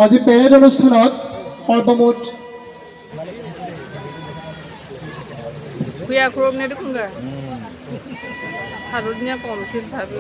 আজি পেৰেড অনুষ্ঠানত সৰ্বমুঠ Kuya krom ne dukung ga. Sarudnya komsil tapi.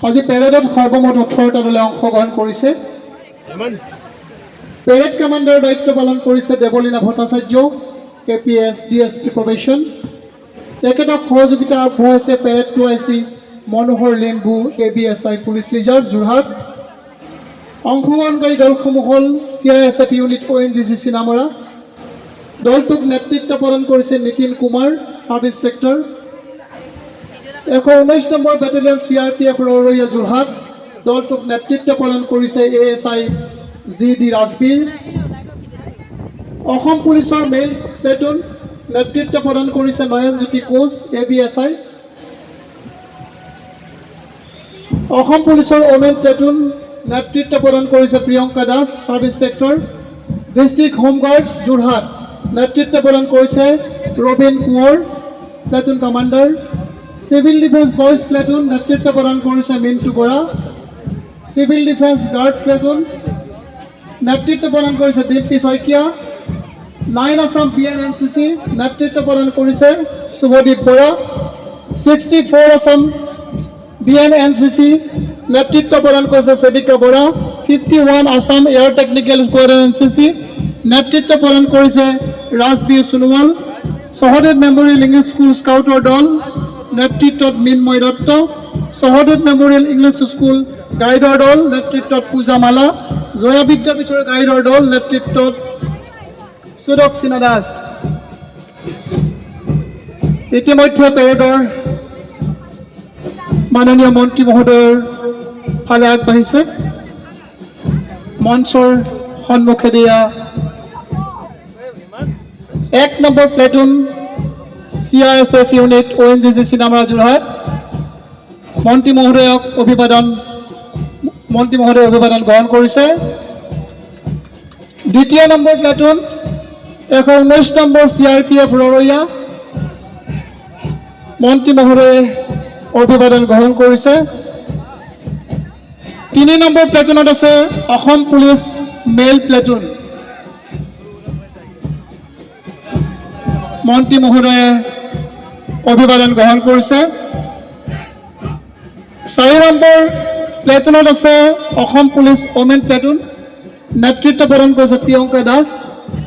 আজি পেৰেডত সৰ্বমুঠ 18টা দলে অংশগ্ৰহণ কৰিছে। পেৰেড কমাণ্ডাৰ দায়িত্ব পালন কৰিছে দেৱলীনা ভট্টাচাৰ্য KPS DSP প্ৰবেশন। তেখেতক সহযোগিতা আগবঢ়াইছে পেৰেড টুআইচি মনোহৰ Limbu ABSI police reserve Jorhat. অংশগ্ৰহণকাৰী দলসমূহ হ'ল CISF ইউনিট ONGC চিনামৰা। দলটোক নেতৃত্ব প্ৰদান কৰিছে Nitin Kumar sub inspector. 119 number battalion CRPF Rowriah Jorhat. দলটোক নেতৃত্ব প্ৰদান কৰিছে ASI GD ৰাজবীৰ। অসম পুলিচৰ মেইল প্লেটুন নেতৃত্ব প্ৰদান কৰিছে নয়নজ্যোতি কোচ ABSI। অসম পুলিচৰ ওমেন প্লেটুন নেতৃত্ব প্ৰদান কৰিছে Priyanka Das sub inspector. District home guards Jorhat নেতৃত্ব প্ৰদান কৰিছে Robin Konwar platoon commander. Civil defence boys platoon নেতৃত্ব প্ৰদান কৰিছে Mintu Bora. Civil defence guard platoon নেতৃত্ব প্ৰদান কৰিছে দীপ্তি শইকীয়া। 9 আসাম BNNCC নেতৃত্ব প্ৰদান কৰিছে শুভদীপ বৰা। 64 আসাম BNNCC নেতৃত্ব প্ৰদান কৰিছে Sebika Bora. 51 Assam air technical squadron NCC নেতৃত্ব প্ৰদান কৰিছে Rajbir Sonowal. Sahadev memorial English school স্কাউটৰ দল নেতৃত্বত Minmoy Dutta. Sahadev memorial English school গাইডৰ দল নেতৃত্বত পূজা মালা। জয়া বিদ্যাপীঠৰ গাইডৰ দল নেতৃত্বত সুদক্ষিণা দাস। ইতিমধ্যে পেৰেডৰ মাননীয় মন্ত্ৰী মহোদয়ৰ ফালে আগবাঢ়িছে। মঞ্চৰ সন্মুখে দিয়া 1 number platoon CISF unit ONGC Cinnamara Jorhat মন্ত্ৰী মহোদয়ে অভিবাদন গ্ৰহণ কৰিছে। 2য় number platoon 119 number CRPF Rowriah মন্ত্ৰী মহোদয়ে অভিবাদন গ্ৰহণ কৰিছে। 3 নম্বৰ প্লেটুনত আছে অসম পুলিচ মেইল প্লেটুন মন্ত্ৰী মহোদয়ে অভিবাদন গ্ৰহণ কৰিছে। 4 নম্বৰ প্লেটুনত আছে অসম পুলিচ ওমেন প্লেটুন নেতৃত্ব প্ৰদান কৰিছে প্ৰিয়ংকা দাস।